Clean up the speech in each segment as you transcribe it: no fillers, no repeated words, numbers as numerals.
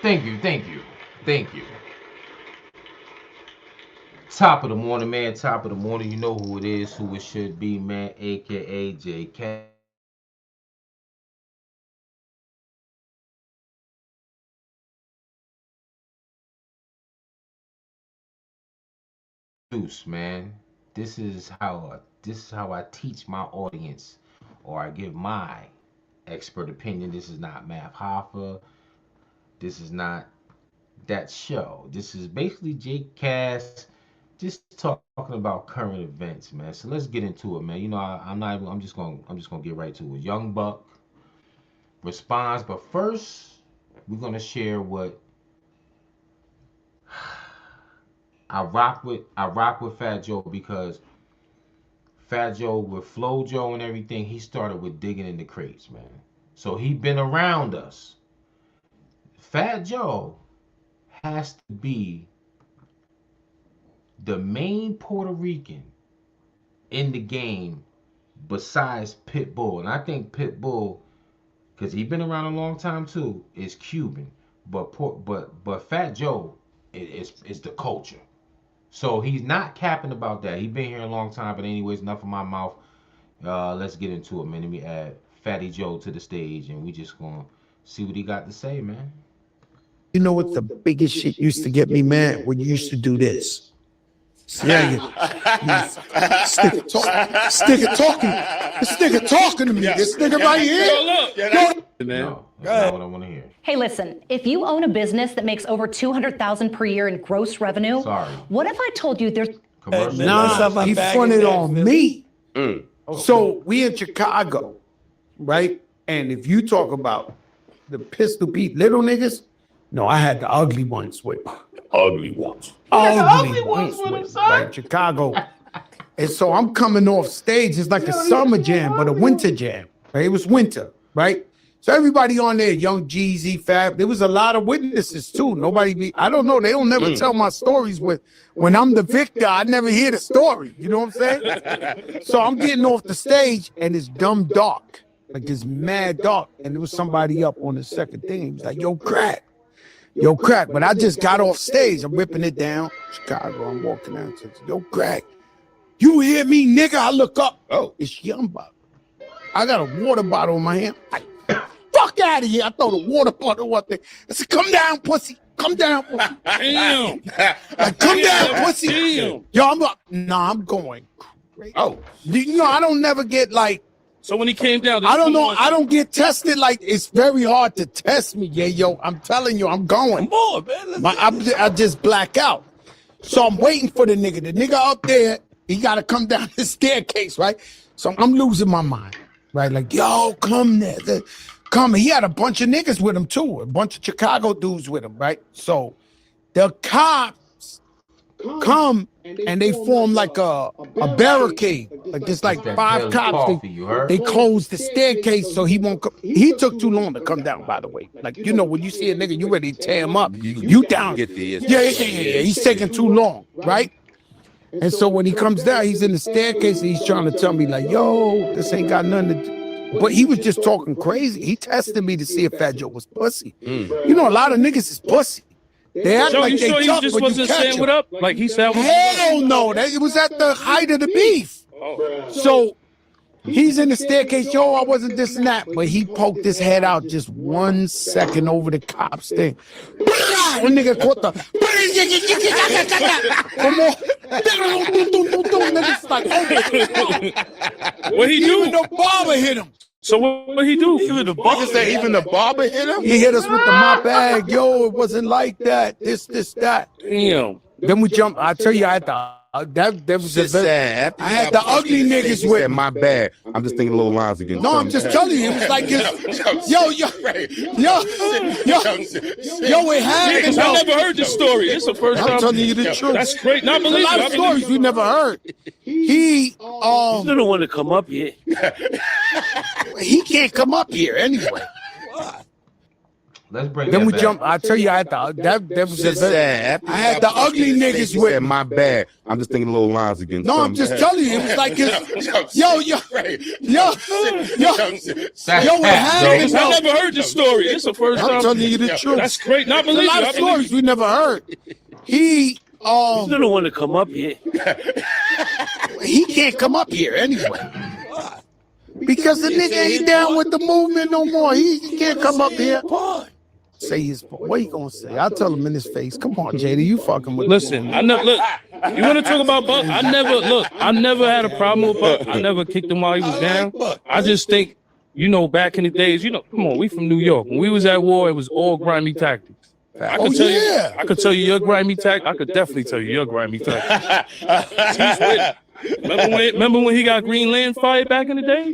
Thank you, thank you, thank you. Top of the morning, man. Top of the morning. You know who it is, who it should be, man. AKA JK. Deuce, man. This is how I teach my audience, or I give my expert opinion. This is not Math Hoffa. This is not that show. This is basically Jake Cass just talking about current events, man. So let's get into it, man. I'm not even, I'm just gonna get right to it. Young Buck responds, but first we're gonna share what I rock with Fat Joe because Fat Joe with Flo Joe and everything, he started with digging in the crates, man. So he been around us. Fat Joe has to be the main Puerto Rican in the game besides Pitbull. And I think Pitbull, because he been around a long time too, is Cuban. But Fat Joe is the culture. So he's not capping about that. He been here a long time, but anyways, enough of my mouth. Let's get into it, man. Let me add Fatty Joe to the stage, and we just gonna see what he got to say, man. You know what the biggest shit used to get me mad? When you used to do this. Yeah, this nigga talking. This nigga talking to me. This nigga right here. No, that's not what I want to hear. Hey, listen, if you own a business that makes over $200,000 per year in gross revenue, what if I told you there's Commercial. Nah, he fronted on me. So we in Chicago, right? And if you talk about the Pistol Pete little niggas, no, I had the ugly ones with ugly ones. Ugly ones with him, son. Right, Chicago. And so I'm coming off stage. It's like a summer jam, but a winter jam. Right? It was winter, right? So everybody on there, Young Jeezy, Fab, there was a lot of witnesses too. I don't know. They don't never tell my stories when I'm the victor. I never hear the story. You know what I'm saying? So I'm getting off the stage and it's dumb dark. Like it's mad dark. And there was somebody up on the second thing. He was like, yo, crack. But I just got off stage. I'm ripping it down. Chicago, I'm walking out. Yo, crack. You hear me, nigga? I look up. Oh, it's Young Buck. I got a water bottle in my hand. Fuck out of here. I throw the water bottle up there. I said, come down, pussy. Come down, pussy. Damn. Like, come down, pussy. Damn. Yo, I'm going crazy. Oh. You know, I don't never get like. So when he came down. I don't know. I don't get tested. Like, it's very hard to test me. Yeah, yo, I'm telling you, I'm going. Come on, man. I just black out. So I'm waiting for the nigga. The nigga up there, he got to come down the staircase, right? So I'm losing my mind, right? Like, yo, come there. Come. He had a bunch of niggas with him too, a bunch of Chicago dudes with him, right? So the cops come and they form like a barricade. Like it's like 5 cops. They close the staircase so he won't come. He took too long to come down, by the way. Like, you know, when you see a nigga, you ready to tear him up. You down. Yeah. He's taking too long, right? And so when he comes down, he's in the staircase and he's trying to tell me like, yo, this ain't got nothing to do. But he was just talking crazy. He tested me to see if Fat Joe was pussy. You know, a lot of niggas is pussy. They act like they tough, just but wasn't you catch saying them. what up? Like he said, hell no. It was at the height of the beef. So he's in the staircase. Yo, I wasn't this and that. But he poked his head out just 1 second over the cops thing. One nigga caught the. Come on. Niggas like, oh. What he do? Even the barber hit him. So what he do? Even the barber hit him? He hit us with the mop bag. Yo, it wasn't like that. This, that. Damn. Then we jumped. I tell you, I had the that was just sad. I had the ugly niggas with me. My bad. I'm just thinking little lines again. No, I'm just telling you, it was like this. Yo, it happened. I never heard this story. It's the first time. I'm telling you the truth. That's great. Not believe a lot of stories we never heard. He don't want to come up here. He can't come up here anyway. let's break. Then that we back. jump. I tell you, I had that was Just sad. I had the ugly niggas with me. My bad. I'm just thinking little lines again. No, I'm just telling you, it was like it's, yo, what happened? I never heard this story. It's the first time. I'm telling you the truth. That's great. Not There's a believe lot you. of stories we never heard. He You don't want to come up here. he can't come up here anyway. Because the nigga ain't down with the movement no more. He can't come up here. Say his what he gonna say? I'll tell him in his face. Come on, Jada, you fucking with Listen, I never look. You want to talk about Buck? I never had a problem with Buck. I never kicked him while he was down. I just think, back in the days, come on, we from New York. When we was at war, it was all grimy tactics. I could tell you your grimy tactic. I could definitely tell you your grimy tactic. He's with it. Remember when he got Green Lantern fired back in the day?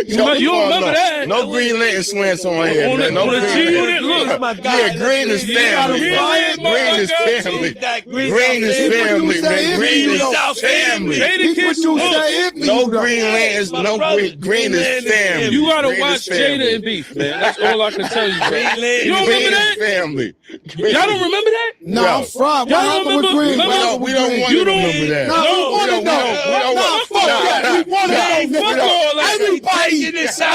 You remember that? No Green Lantern slants on here. Man. No Green Lantern. Look, Yeah, Green is family. Green is family. Green is family, man. Green is family. No Green Lanterns. No Green is family. You gotta watch Jada and Beef, man. That's all I can tell you. You don't remember that? Family. Y'all don't remember that? No, I'm from. Y'all don't remember? We don't want to remember that. No, we want to know. Fuck that. We want to know.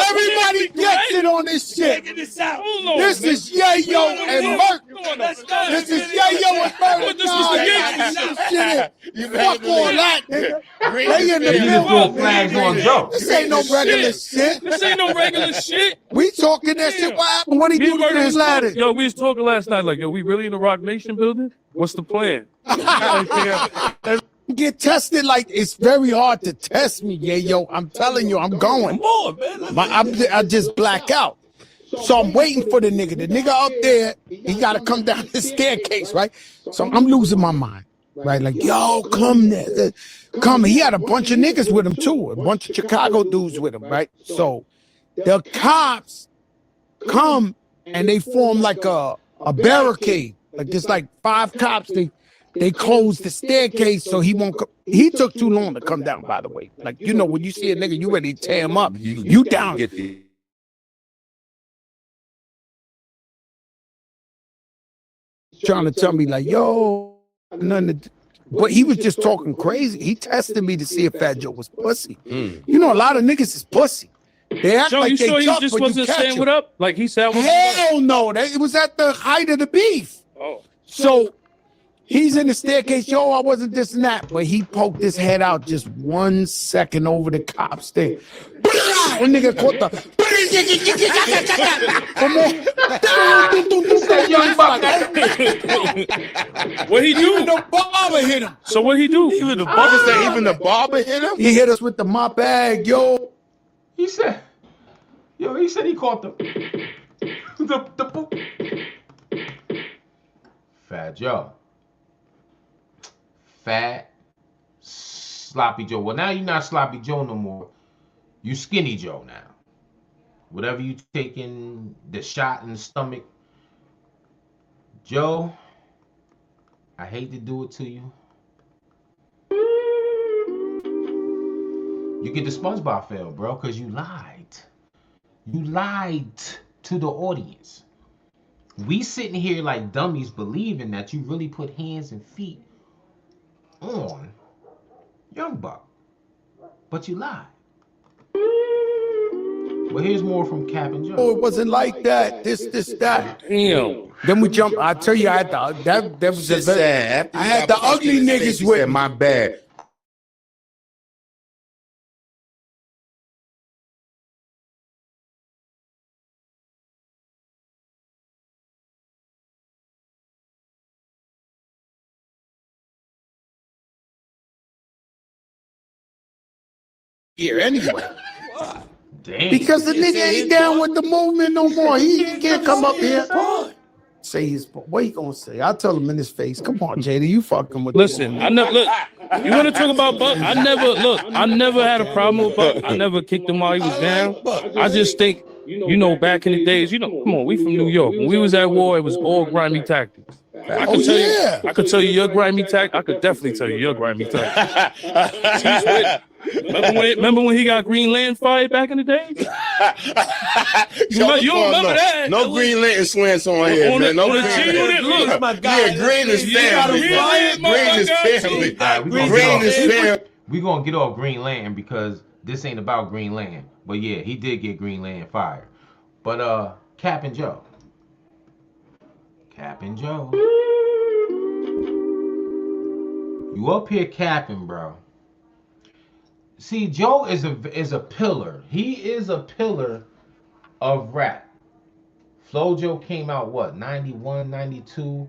Everybody gets it on this shit. This is Yayo and Merc. This is Yayo and Merc. Fuck all that, nigga. They in the middle. Flags on Joe. This ain't no regular shit. This ain't no regular shit. We talking that shit. What happened? What he do to his ladder? Yo, we was talking last night, like, yo, we really in the Rock Nation building? What's the plan? Get tested, like it's very hard to test me, yo. I'm telling you, I'm going. I just black out. So I'm waiting for the nigga. The nigga up there, he gotta come down the staircase, right? So I'm losing my mind, right? Like, yo, come there. Come. He had a bunch of niggas with him too, a bunch of Chicago dudes with him, right? So the cops come and they form like a barricade. Like there's like 5 cops. They closed the staircase so he won't come. He took too long to come down, by the way. Like, when you see a nigga, you ready to tear him up. You down. Trying to tell me like, yo, nothing to, but he was just talking crazy. He tested me to see if Fat Joe was pussy. A lot of niggas is pussy. They act Joe, like you they sure he tough, just but wasn't you catch saying him. what up? Like he said, hell no. It was at the height of the beef. Oh. So he's in the staircase. Yo, I wasn't this and that. But he poked his head out just 1 second over the cop's thing. One nigga caught the. What he do? Even the barber hit him. So what he do? Even the barber hit him? He hit us with the mop bag, yo. He said he caught the Fat Joe. Fat Sloppy Joe. Well, now you're not Sloppy Joe no more. You Skinny Joe now. Whatever you taking the shot in the stomach. Joe, I hate to do it to you. You get the SpongeBob fail, bro, because you lied. You lied to the audience. We sitting here like dummies believing that you really put hands and feet on Young Buck. But you lied. Well, here's more from Cap and Joe. Oh, it wasn't like that. This, that. Damn. Then we jump. I tell you, I had that was just sad. I had the ugly niggas with me. My bad. Here anyway. Damn. Because the nigga ain't down with the movement no more. He can't come up here. Say his what he gonna say? I'll tell him in his face. Come on, Jada, you fucking with. Listen, I never look. You want to talk about Buck? I never had a problem with Buck. I never kicked him while he was down. I just think, back in the days, come on, we from New York. When we was at war, it was all grimy tactics. I could tell you your grimy tactic. I could definitely tell you your grimy tactic. He's with it. Remember when he got Green Lantern fired back in the day? you remember that? No Green Lantern swings on here, man. No Green Lantern. Look, my God. Yeah, Green is family. Green is family. Green is family. We gonna get off Green Lantern because this ain't about Green Lantern. But yeah, he did get Green Lantern fired. But Cap and Joe. You up here capping, bro. See, Joe is a pillar. He is a pillar of rap. FloJo came out, what, 91, 92?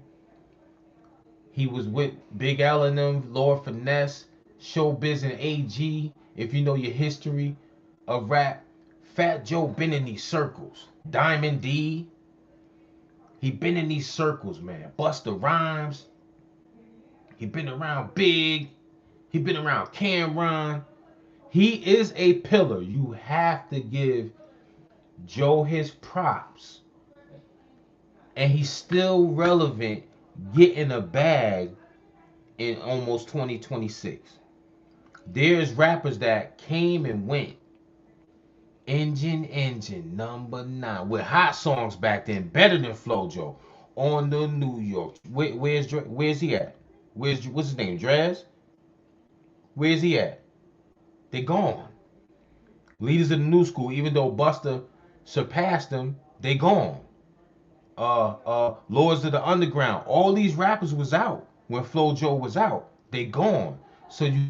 He was with Big L and them, Lord Finesse, Showbiz and AG. If you know your history of rap, Fat Joe been in these circles. Diamond D, he been in these circles, man. Busta Rhymes, he been around Big, he been around Cameron. He is a pillar. You have to give Joe his props. And he's still relevant, getting a bag in almost 2026. There's rappers that came and went. Engine, number 9. With hot songs back then, better than FloJo. On the New York. Where's he at? What's his name? Drez? Where's he at? They gone. Leaders of the new school, even though Busta surpassed them, they gone. Lords of the Underground, all these rappers was out when FloJo was out. They gone. So you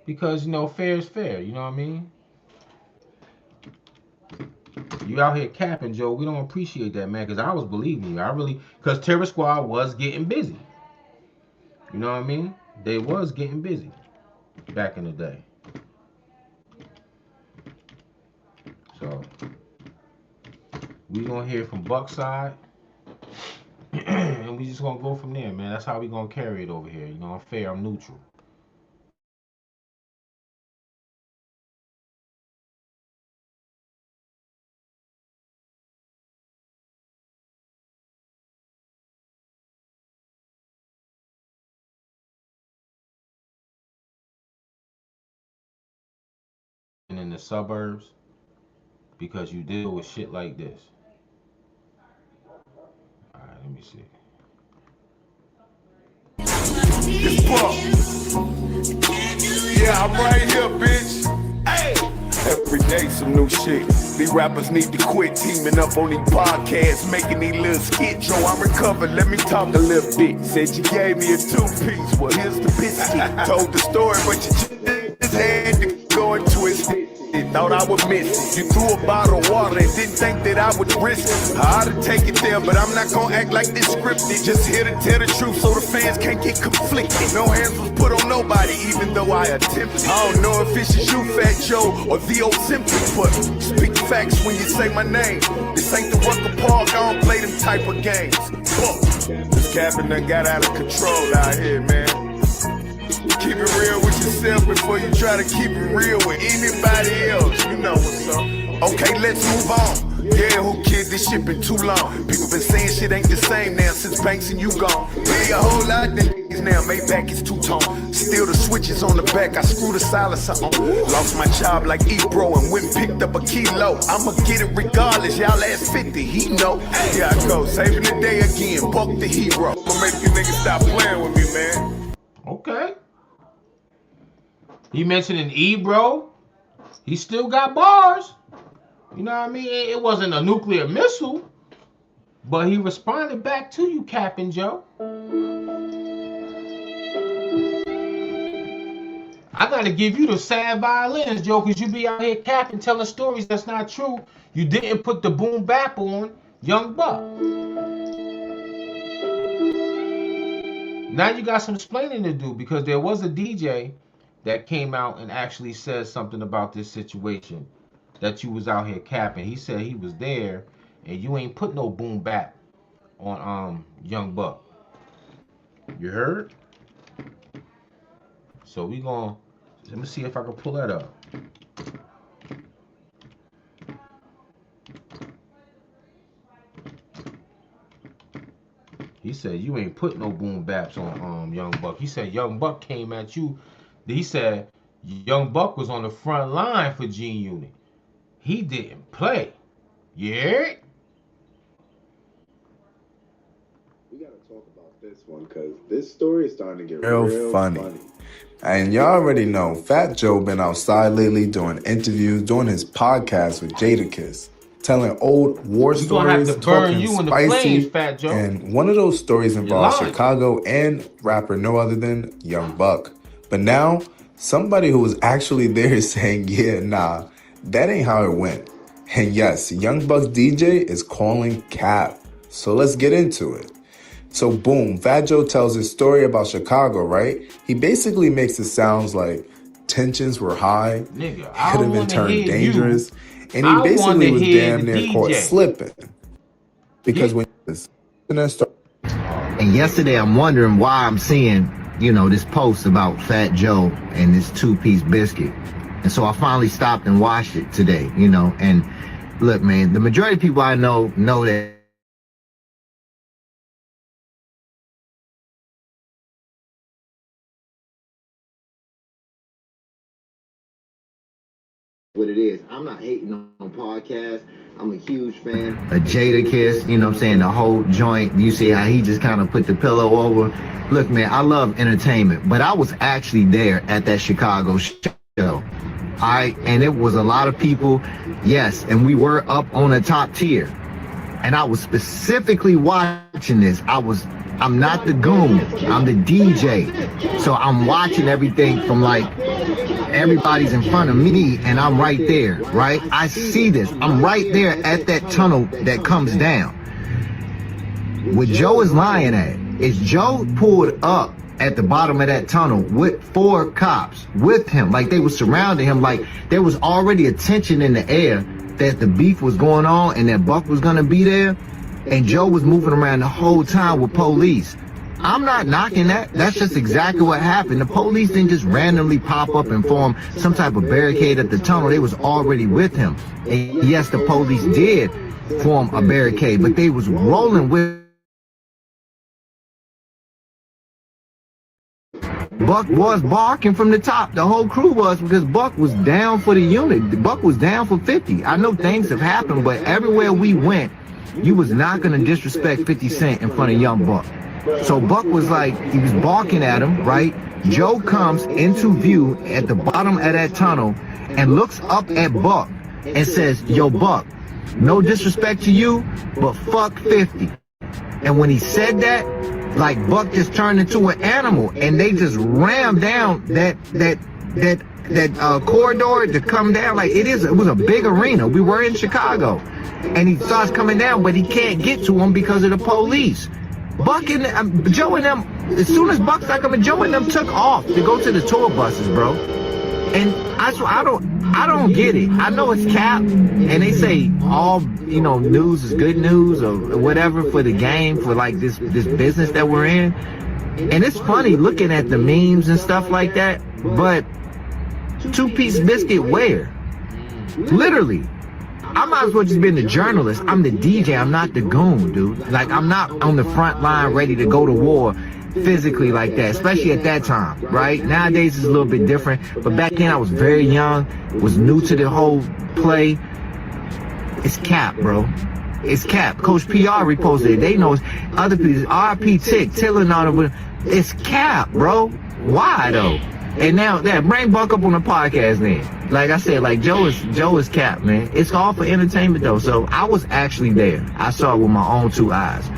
because fair is fair, you know what I mean? You out here capping, Joe. We don't appreciate that, man, because I was believing you. Because Terror Squad was getting busy. You know what I mean? They was getting busy back in the day. So, we gonna hear from Buckside. And we just gonna go from there, man. That's how we gonna carry it over here. I'm fair, I'm neutral. In the suburbs, because you deal with shit like this. All right, let me see. It's Buck. Yeah, I'm right here, bitch. Hey. Every day some new shit. These rappers need to quit teaming up on these podcasts, making these little skits. Joe, I'm recovered, let me talk a little bit. Said you gave me a 2-piece, well here's the biscuit. Told the story, but you just had to go and twist it. Thought I would miss it. You threw a bottle of water and didn't think that I would risk it. I ought to take it there, but I'm not gonna act like this scripted. Just here to tell the truth so the fans can't get conflicted. No hands was put on nobody, even though I attempted. I don't know if it's you, Fat Joe, or the simply, but speak facts when you say my name. This ain't the Rucker Park, I don't play them type of games. This cabin done got out of control out here, man. Keep it real with yourself before you try to keep it real with anybody else. You know what's up. Okay, let's move on. Yeah, who cares? This shit been too long. People been saying shit ain't the same now since Banks and you gone. Really a whole lot of niggas now. Maybach is two-tone. Still the switches on the back. I screw the silencer on. Lost my job like Ebro and went and picked up a kilo. I'ma get it regardless. Y'all ask 50, he know. Here I go, saving the day again. Buck the hero. I'ma make you niggas stop playing with me, man. Okay. He mentioned an Ebro. He still got bars. You know what I mean? It wasn't a nuclear missile, but he responded back to you, Captain Joe. I gotta give you the sad violins, Joe, because you be out here capping, telling stories that's not true. You didn't put the boom bap on Young Buck. Now you got some explaining to do, because there was a DJ that came out and actually said something about this situation that you was out here capping. He said he was there and you ain't put no boom bap on Young Buck. You heard? So we gonna Let me see if I can pull that up. He said you ain't put no boom baps on Young Buck. He said Young Buck came at you. He said Young Buck was on the front line for G Unit. He didn't play. Yeah. We gotta talk about this one because this story is starting to get real funny. And y'all already know Fat Joe been outside lately doing interviews, doing his podcast with Jadakiss, telling old war stories, talking spicy. Fat Joe. And one of those stories involves Chicago and rapper no other than Young Buck. But now, somebody who was actually there is saying, yeah, nah, that ain't how it went. And yes, Young Buck's DJ is calling cap. So let's get into it. So boom, Fat Joe tells his story about Chicago, right? He basically makes it sound like tensions were high, nigga, could have been turned dangerous, and he basically was damn near caught slipping. Because when and yesterday I'm wondering why I'm seeing, this post about Fat Joe and this two-piece biscuit. And so I finally stopped and watched it today, and look, man, the majority of people I know that what it is. I'm not hating on podcasts. I'm a huge fan of Jadakiss, the whole joint. You see how he just kind of put the pillow over. Look, man, I love entertainment, but I was actually there at that Chicago show. And it was a lot of people, yes, and we were up on a top tier. And I was specifically watching this. I'm not the goon, I'm the DJ. So I'm watching everything from everybody's in front of me and I'm right there, right? I see this. I'm right there at that tunnel that comes down. What Joe is lying at is Joe pulled up at the bottom of that tunnel with 4 cops with him. They were surrounding him. There was already a tension in the air that the beef was going on and that Buck was gonna be there. And Joe was moving around the whole time with police. I'm not knocking that. That's just exactly what happened. The police didn't just randomly pop up and form some type of barricade at the tunnel. They was already with him. And yes, the police did form a barricade, but they was rolling with Buck was barking from the top. The whole crew was, because Buck was down for the unit. Buck was down for 50. I know things have happened, but everywhere we went, you was not going to disrespect 50 Cent in front of Young Buck. So Buck was he was barking at him, right? Joe comes into view at the bottom of that tunnel and looks up at Buck and says, yo, Buck, no disrespect to you, but fuck 50. And when he said that, Buck just turned into an animal and they just rammed down that corridor to come down. It was a big arena. We were in Chicago. And he starts coming down, but he can't get to him because of the police. Buck and Joe and them, as soon as Buck started coming, Joe and them took off to go to the tour buses, bro. And I don't get it. I know it's cap, and they say all news is good news or whatever for the game, for this business that we're in. And it's funny looking at the memes and stuff like that, but two-piece biscuit where? Literally. I might as well just been the journalist. I'm the DJ. I'm not the goon, dude. I'm not on the front line ready to go to war physically like that, especially at that time, right? Nowadays it's a little bit different, but back then I was very young, was new to the whole play. It's cap, bro. It's cap. Coach PR reposted it. They know other people, RP Tick, Tillin on it. It's cap, bro. Why though? And now bring Buck up on the podcast then. Like I said, Joe is cap, man. It's all for entertainment though. So I was actually there. I saw it with my own 2 eyes.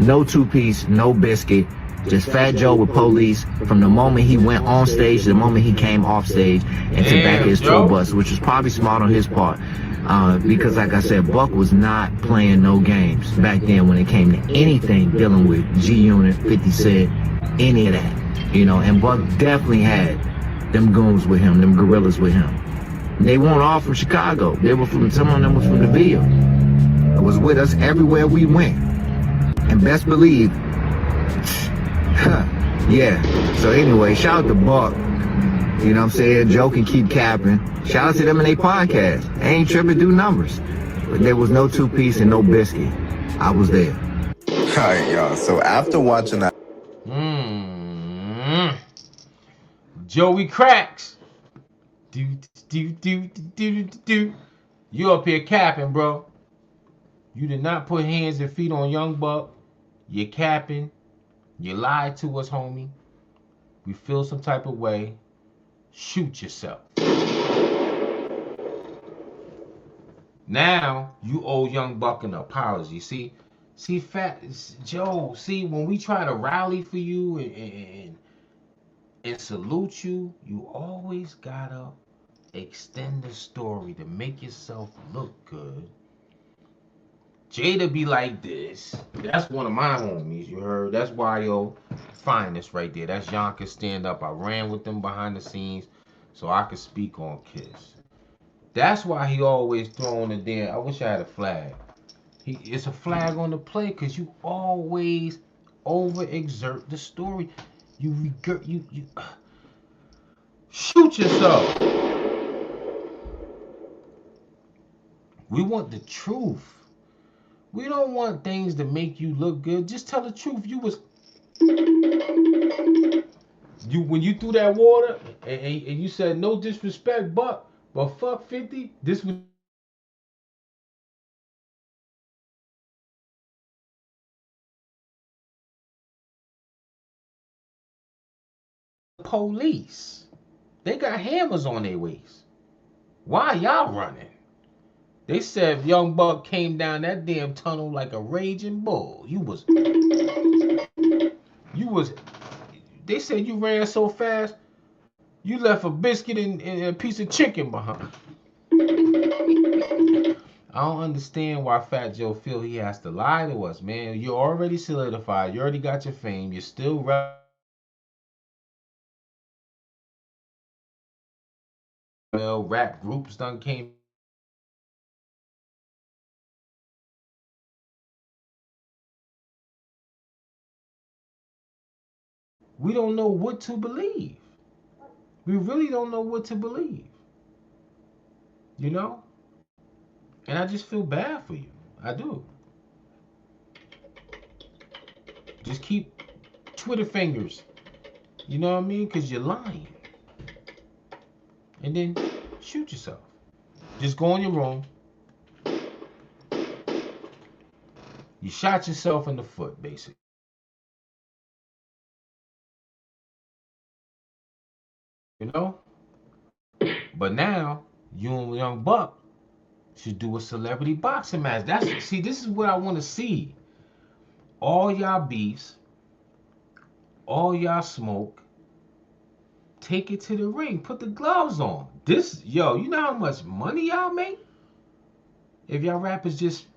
No two-piece, no biscuit. Just Fat Joe with police from the moment he went on stage to the moment he came off stage and to back his tour bus, which was probably smart on his part. Because like I said, Buck was not playing no games back then when it came to anything dealing with G-Unit, 50 Cent, any of that. And Buck definitely had them goons with him, them gorillas with him. They weren't all from Chicago. Some of them was from the Ville. It was with us everywhere we went. And best believe, yeah. So anyway, shout out to Buck. You know what I'm saying? Joe can keep capping. Shout out to them in their podcast. They ain't tripping, do numbers. But there was no two-piece and no biscuit. I was there. All right, y'all. So after watching that, Joey Cracks. You up here capping, bro. You did not put hands and feet on Young Buck. You're capping. You lied to us, homie. We feel some type of way. Shoot yourself. Now you owe Young Buck an apology. See, Fat Joe. See, when we try to rally for you and salute you, you always gotta extend the story to make yourself look good. Jada be like this. That's one of my homies, you heard? That's why, yo, finest right there. That's Yonkers stand up. I ran with them behind the scenes so I could speak on Kiss. That's why he always throwing the damn. I wish I had a flag. It's a flag on the play because you always overexert the story. You shoot yourself. We want the truth. We don't want things to make you look good. Just tell the truth. When you threw that water and you said no disrespect, but fuck 50. This was police. They got hammers on their waist. Why y'all running? They said Young Buck came down that damn tunnel like a raging bull. They said you ran so fast, you left a biscuit and a piece of chicken behind. I don't understand why Fat Joe feel he has to lie to us, man. You're already solidified. You already got your fame. You're still rap groups done came. We don't know what to believe. We really don't know what to believe. You know? And I just feel bad for you. I do. Just keep Twitter fingers. You know what I mean? Because you're lying. And then shoot yourself. Just go in your room. You shot yourself in the foot, basically. You know? But now, you and Young Buck should do a celebrity boxing match. This is what I want to see. All y'all beefs, all y'all smoke, take it to the ring. Put the gloves on. You know how much money y'all make? If y'all rappers just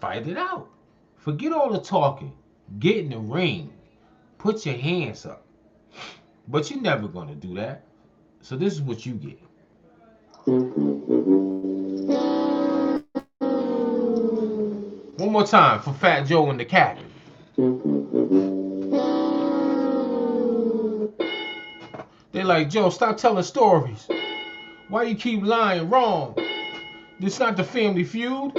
fight it out. Forget all the talking. Get in the ring. Put your hands up. But you're never going to do that. So this is what you get. One more time for Fat Joe and the Captain. They like, Joe, stop telling stories. Why you keep lying? Wrong. This not the Family Feud.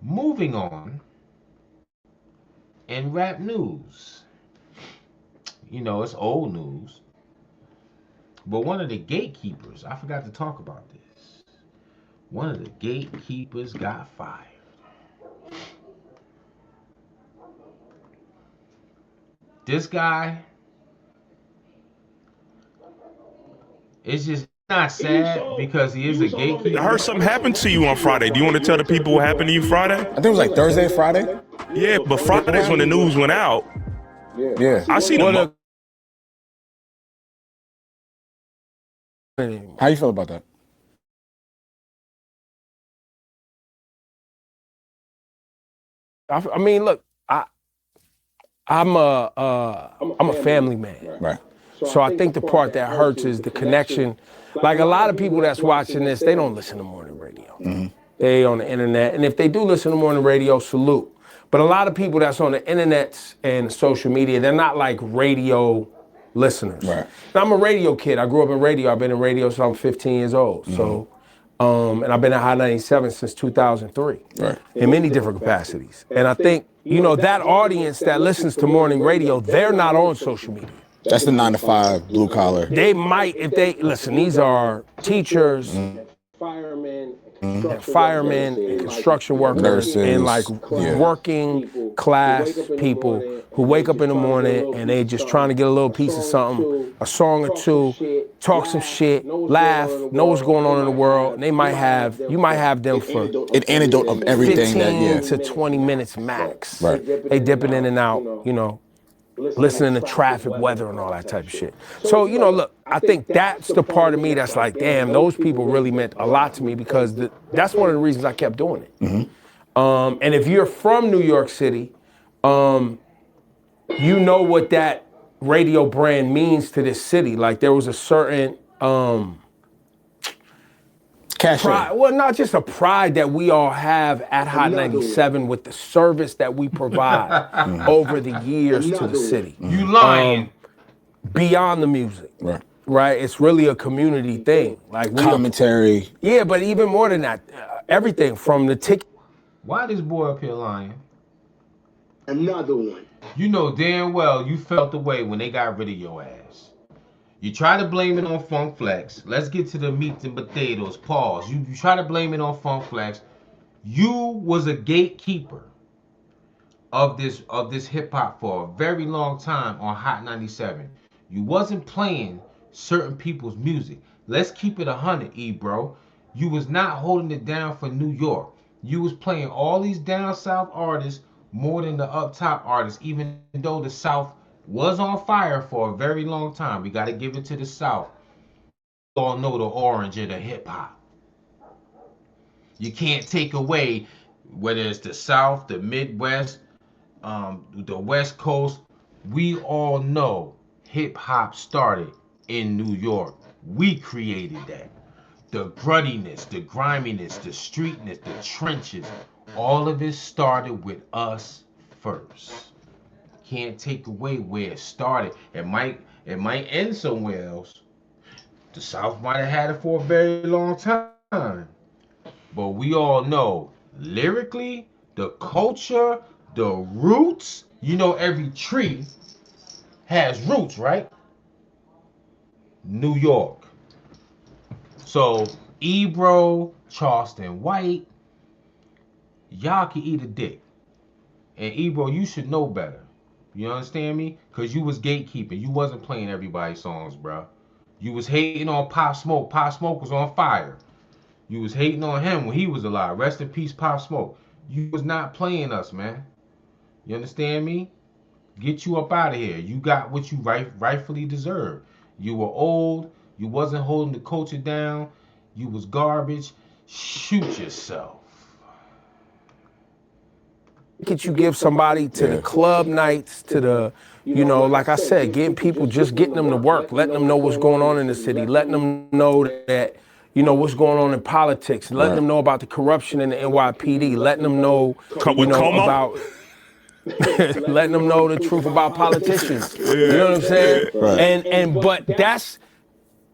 Moving on, in rap news, you know, it's old news, but one of the gatekeepers, I forgot to talk about this, one of the gatekeepers got fired. This guy, it's just not sad because he is a gatekeeper. I heard something happened to you on Friday. Do you want to tell the people what happened to you Friday? I think it was like Thursday, Friday. Yeah, but Friday's when the news went out. Yeah. I see the. How you feel about that? I mean, look, I'm a family man. Right. So I think the part that hurts is the connection like a lot of people that's watching this, they don't listen to morning radio. They on the internet, and if they do listen to morning radio, salute. But a lot of people that's on the internet and social media, they're not like radio listeners. Right. Now, I'm a radio kid. I grew up in radio. I've been in radio since I'm 15 years old. So, and I've been at Hot 97 since 2003. Right. In many different capacities. And I think, you know, that audience that listens to morning radio, they're not on social media. That's the 9 to 5 blue collar. They might, if they, listen, these are teachers, firemen and construction workers, nurses, and like working class people who wake up in the morning and they just trying to get a little piece of something, a song or two, talk some shit, laugh, know what's going on in the world. And they might have, you might have them for an anecdote of everything 15 to 20 minutes max. Right. They dipping in and out, you know, listening to traffic, weather, and all that type of shit. So, you know, look, I think that's the part of me that's like, damn, those people really meant a lot to me because that's one of the reasons I kept doing it. And if you're from New York City, you know what that radio brand means to this city. Like there was a certain pride, well, not just a pride that we all have at Hot 97 with the service that we provide over the years to the city. You lying. Beyond the music. Right. It's really a community thing. Like commentary. Yeah, but even more than that, everything from the ticket. Why this boy up here lying? Another one. You know damn well you felt the way when they got rid of your ass. You try to blame it on Funk Flex. Let's get to the meat and potatoes. Pause. You try to blame it on Funk Flex. You was a gatekeeper of this hip hop for a very long time on Hot 97. You wasn't playing certain people's music. Let's keep it 100, E, bro. You was not holding it down for New York. You was playing all these down south artists more than the up top artists, even though the South was on fire for a very long time. We got to give it to the South. You all know the orange of the hip hop. You can't take away whether it's the South, the Midwest, the West Coast. We all know hip hop started in New York. We created that. The gruttiness, the griminess, the streetness, the trenches, all of it started with us first. Can't take away where it started. It might end somewhere else. The South might have had it for a very long time. But we all know, lyrically, the culture, the roots, you know every tree has roots, right? New York. So, Ebro, Charleston White, y'all can eat a dick. And Ebro, you should know better. You understand me? Because you was gatekeeping. You wasn't playing everybody's songs, bro. You was hating on Pop Smoke. Pop Smoke was on fire. You was hating on him when he was alive. Rest in peace, Pop Smoke. You was not playing us, man. You understand me? Get you up out of here. You got what you rightfully deserve. You were old. You wasn't holding the culture down. You was garbage. Shoot yourself. Could you give somebody to the club nights, to the, you know, like I said, getting people, just getting them to work, letting them know what's going on in the city, letting them know that, you know, what's going on in politics, letting them know about the corruption in the NYPD, letting them know, you know, about, letting them know the truth about politicians. You know what I'm saying? But that's,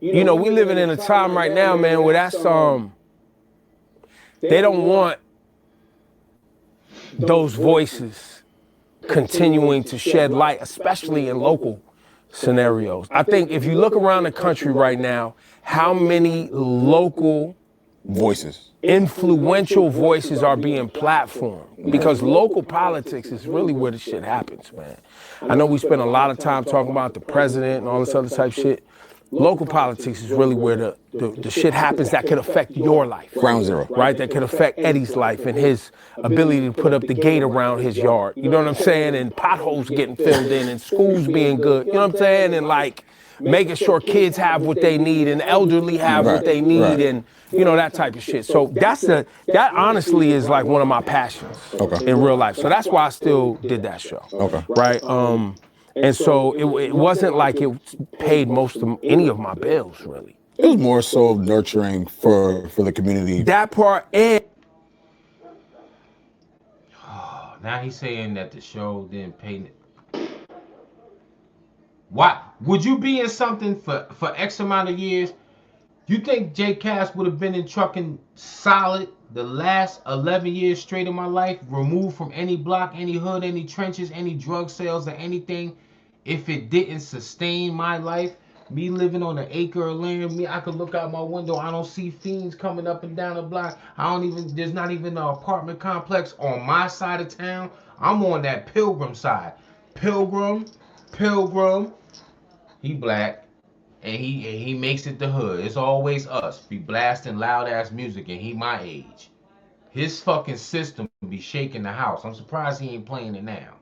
you know, we living in a time right now, man, where that's, they don't want those voices continuing to shed light, especially in local scenarios. I think if you look around the country right now, how many local voices, influential voices are being platformed? Because local politics is really where the shit happens, man. I know we spend a lot of time talking about the president and all this other type of shit. Local politics is really where the shit happens that could affect your life. Ground zero. Right? That could affect Eddie's life and his ability to put up the gate around his yard. You know what I'm saying? And potholes getting filled in and schools being good. You know what I'm saying? And like making sure kids have what they need and elderly have what they need and, you know, that type of shit. So that honestly is like one of my passions in real life. So that's why I still did that show. Right? And so it wasn't like it paid most of any of my bills, really. It was more so nurturing for the community. That part, and now he's saying that the show didn't pay. Why would you be in something for X amount of years? You think Jay Cass would have been in trucking solid the last 11 years straight of my life, removed from any block, any hood, any trenches, any drug sales, or anything, if it didn't sustain my life? Me living on an acre of land, I could look out my window, I don't see fiends coming up and down the block. There's not even an apartment complex on my side of town. I'm on that Pilgrim side. Pilgrim, he black, and he makes it the hood. It's always us. Be blasting loud ass music, and he my age. His fucking system be shaking the house. I'm surprised he ain't playing it now.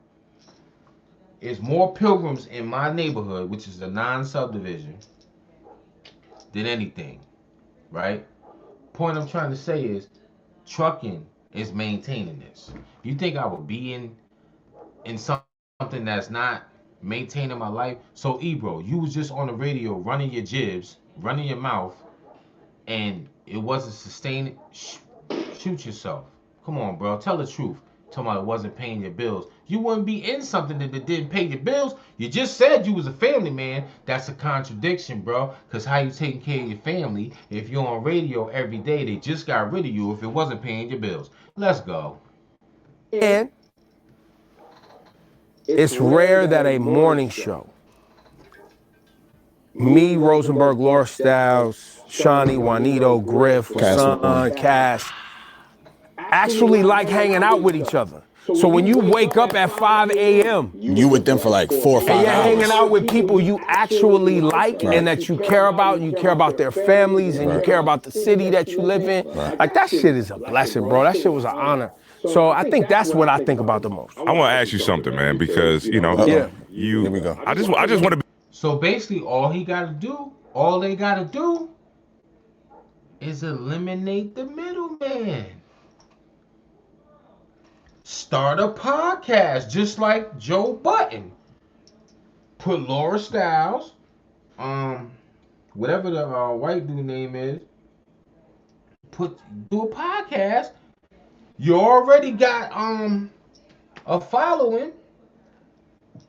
It's more Pilgrims in my neighborhood, which is a non-subdivision, than anything, right? Point I'm trying to say is, trucking is maintaining this. You think I would be in something that's not maintaining my life? So, Ebro, you was just on the radio running your jibs, running your mouth, and it wasn't sustaining. Shoot yourself. Come on, bro. Tell the truth. Talking about it wasn't paying your bills. You wouldn't be in something that didn't pay your bills. You just said you was a family man. That's a contradiction, bro. Because how you taking care of your family if you're on radio every day? They just got rid of you if it wasn't paying your bills. Let's go. And it's rare that a morning show, me, Rosenberg, Laura Styles, Shawnee, Juanito, Griff, Hassan, Cass, actually like hanging out with each other. So when you wake up at 5 a.m., you with them for like 4 or 5 and you're hours. hanging out with people you actually like and that you care about, and you care about their families, and you care about the city that you live in. Like, that shit is a blessing, bro. That shit was an honor. So I think that's what I think about the most. I want to ask you something, man, because, you know, Here we go. I just want to. So basically, all they gotta do is eliminate the middleman. Start a podcast just like Joe Budden. Put Laura Styles, whatever the white dude name is, do a podcast. You already got a following,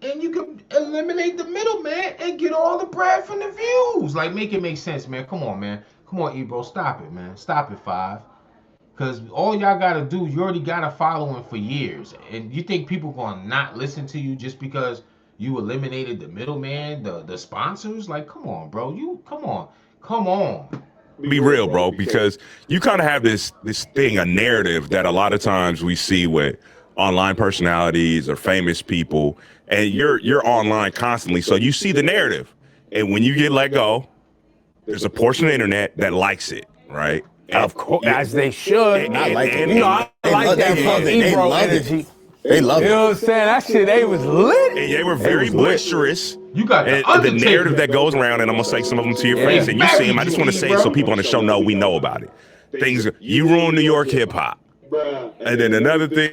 and you can eliminate the middleman and get all the bread from the views. Like, make it make sense, man. Come on, man. Come on, Ebro. Stop it, man. Stop it, 5. Because all y'all got to do, you already got a following for years. And you think people going to not listen to you just because you eliminated the middleman, the sponsors? Like, come on, bro. Come on. Be real, bro, because you kind of have this thing, a narrative that a lot of times we see with online personalities or famous people, and you're online constantly, so you see the narrative. And when you get let go, there's a portion of the internet that likes it, right? And of course, as they should. I like it. You know, I like that fucking Ebro energy. They love it. You know what I'm saying? That shit, they was lit. And they were very boisterous. You got the narrative that goes around, and I'm gonna say some of them to your face, and you see them. I just want to say it so people on the show know we know about it. Things you ruin New York hip hop, and then another thing.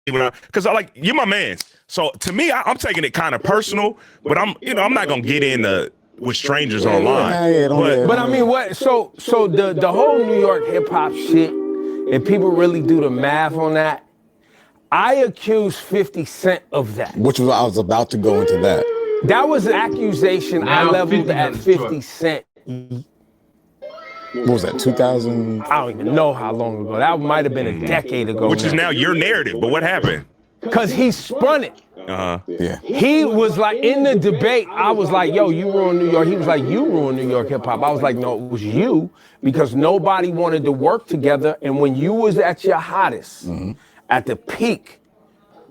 Because you're my man. So to me, I'm taking it kind of personal, but I'm not gonna get into with strangers online. But I mean, what? So the whole New York hip hop shit. If people really do the math on that, I accuse 50 Cent of that. Which was I was about to go into that. That was an accusation I leveled at 50 Cent. What was that, 2000? I don't even know how long ago. That might have been a decade ago. Which is now your narrative, but what happened? Because he spun it. Yeah. He was like, in the debate, I was like, yo, you ruined New York. He was like, you ruined New York hip hop. I was like, no, it was you, because nobody wanted to work together. And when you was at your hottest, at the peak,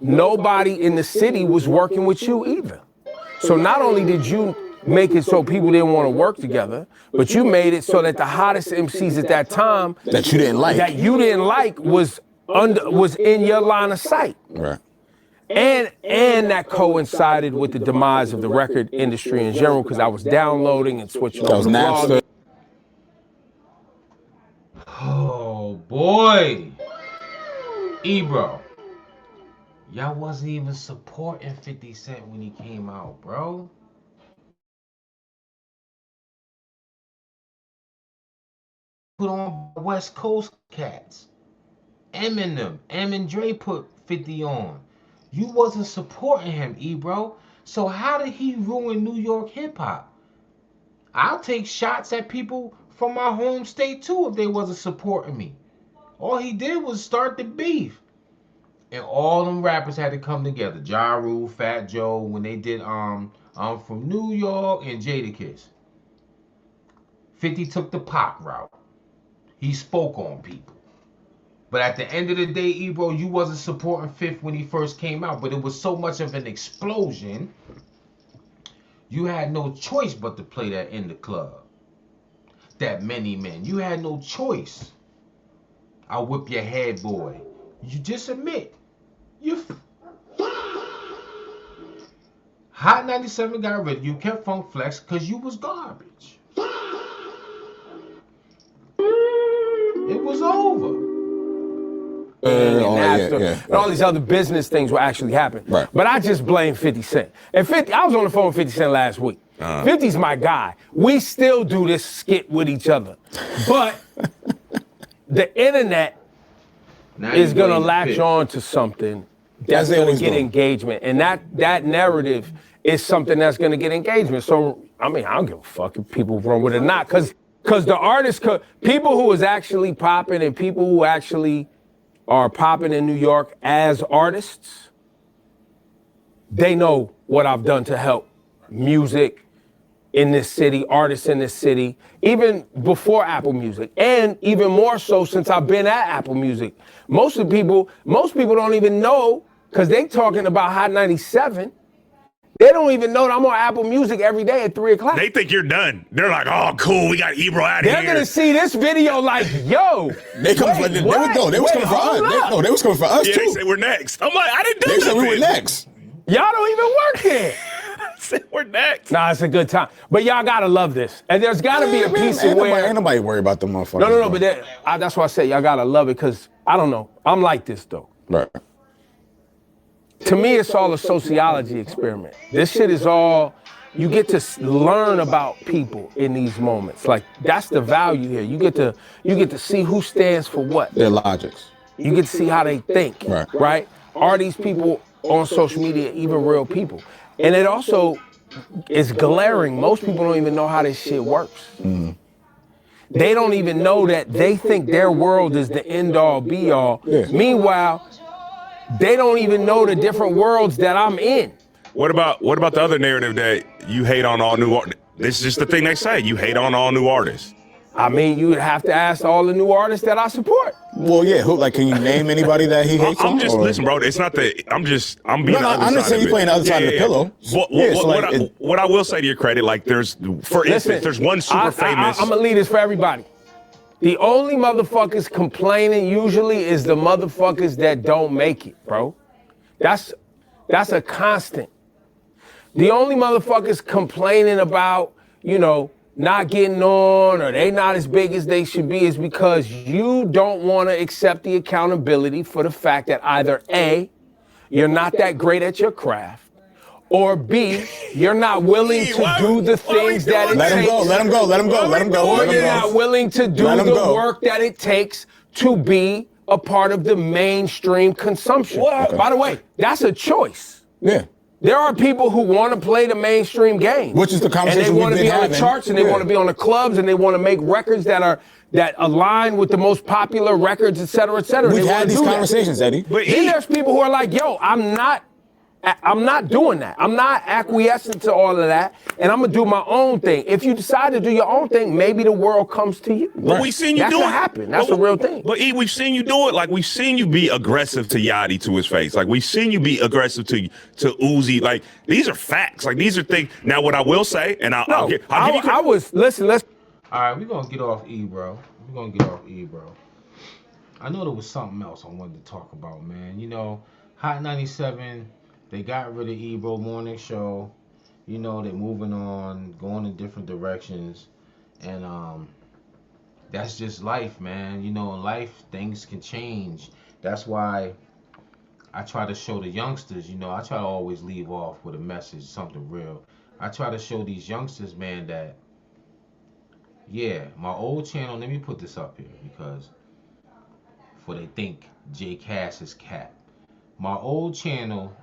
nobody in the city was working with you either. So not only did you make it so people didn't want to work together, but you made it so that the hottest MCs at that time that you didn't like was in your line of sight. Right. And that coincided with the demise of the record industry in general, because I was downloading and switching over to blogging. Oh boy, Ebro, Y'all wasn't even supporting 50 Cent when he came out, bro. Put on West Coast cats. Eminem, and Dre put 50 on. You wasn't supporting him, bro. So how did he ruin New York hip hop? I'll take shots at people from my home state too if they wasn't supporting me. All he did was start the beef. And all them rappers had to come together. Ja Rule, Fat Joe, when they did I'm from New York and Jadakiss. 50 took the pop route. He spoke on people. But at the end of the day, Ebro, you wasn't supporting Fifth when he first came out. But it was so much of an explosion, you had no choice but to play that in the club. That Many Men. You had no choice. I'll whip your head, boy. You just admit. Hot 97 got rid of you, kept Funk Flex because you was garbage. It was over. And all these other business things will actually happen. Right. But I just blame 50 Cent. And 50, I was on the phone with 50 Cent last week. 50's my guy. We still do this skit with each other. But the internet is going to latch on to something that's going to get engagement. And that narrative is something that's going to get engagement. So, I mean, I don't give a fuck if people run with it or not. Because the artists, people who is actually popping and people who actually are popping in New York as artists, they know what I've done to help music in this city, artists in this city, even before Apple Music, and even more so since I've been at Apple Music. Most people don't even know, because they talking about Hot 97. They don't even know that I'm on Apple Music every day at 3 o'clock. They think you're done. They're like, oh, cool, we got Ebro out of here. They're gonna see this video like, yo. They was coming for us. They was coming for us too. too. They said we're next. I'm like, I didn't do They said we were next. Y'all don't even work here. said we're next. Nah, it's a good time. But y'all gotta love this. And there's gotta be a piece of where... Ain't nobody worry about them motherfuckers. No, but that's why I say y'all gotta love it, because, I don't know, I'm like this though. Right. To me, it's all a sociology experiment. This shit is all, you get to learn about people in these moments. Like, that's the value here. You get to see who stands for what. Their logics. You get to see how they think, right? Are these people on social media even real people? And it also is glaring. Most people don't even know how this shit works. Mm-hmm. They don't even know that they think their world is the end-all, be-all. Yeah. Meanwhile, they don't even know the different worlds that I'm in. What about the other narrative that you hate on all new artists? This is just the thing they say. You hate on all new artists. I mean, you would have to ask all the new artists that I support. Well, yeah. Who? Like, can you name anybody that he hates on? Listen, bro. It's not that. I'm being. No, I understand you playing the other side of the pillow. What I will say to your credit, like, for instance, there's one super famous. I'm gonna lead this for everybody. The only motherfuckers complaining usually is the motherfuckers that don't make it, bro. That's a constant. The only motherfuckers complaining about, not getting on or they not as big as they should be is because you don't want to accept the accountability for the fact that either A, you're not that great at your craft, or B, you're not willing to do the things that it takes. Let him go. Or you're not willing to do the work that it takes to be a part of the mainstream consumption. By the way, that's a choice. Yeah. There are people who want to play the mainstream game. Which is the conversation we've been having. And they want to be on the charts, and they want to be on the clubs, and they want to make records that align with the most popular records, et cetera, et cetera. We've had these conversations, Eddie. But then there's people who are like, yo, I'm not doing that. I'm not acquiescing to all of that, and I'm gonna do my own thing. If you decide to do your own thing, maybe the world comes to you. But we've seen you do it. That's happen. That's a real thing. But we've seen you do it. Like, we've seen you be aggressive to Yachty to his face. Like, we've seen you be aggressive to Uzi. Like, these are facts. Like, these are things. Now, what I will say, and I'll give you. Listen. All right, we're gonna get off bro. I know there was something else I wanted to talk about, man. Hot 97. They got rid of Ebro Morning Show. They're moving on, going in different directions. And that's just life, man. In life, things can change. That's why I try to show the youngsters, I try to always leave off with a message, something real. I try to show these youngsters, man, that yeah, my old channel, let me put this up here because before they think J Cash is cap. My old channel,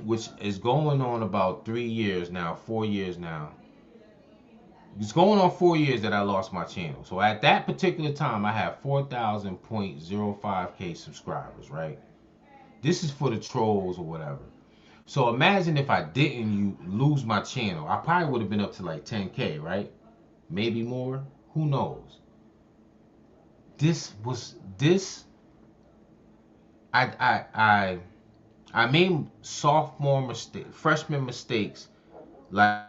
which is going on about 3 years now, 4 years now. It's going on 4 years that I lost my channel. So at that particular time, I have 4,000.05K subscribers, right? This is for the trolls or whatever. So imagine if I didn't lose my channel. I probably would have been up to like 10K, right? Maybe more. Who knows? I made freshman mistakes like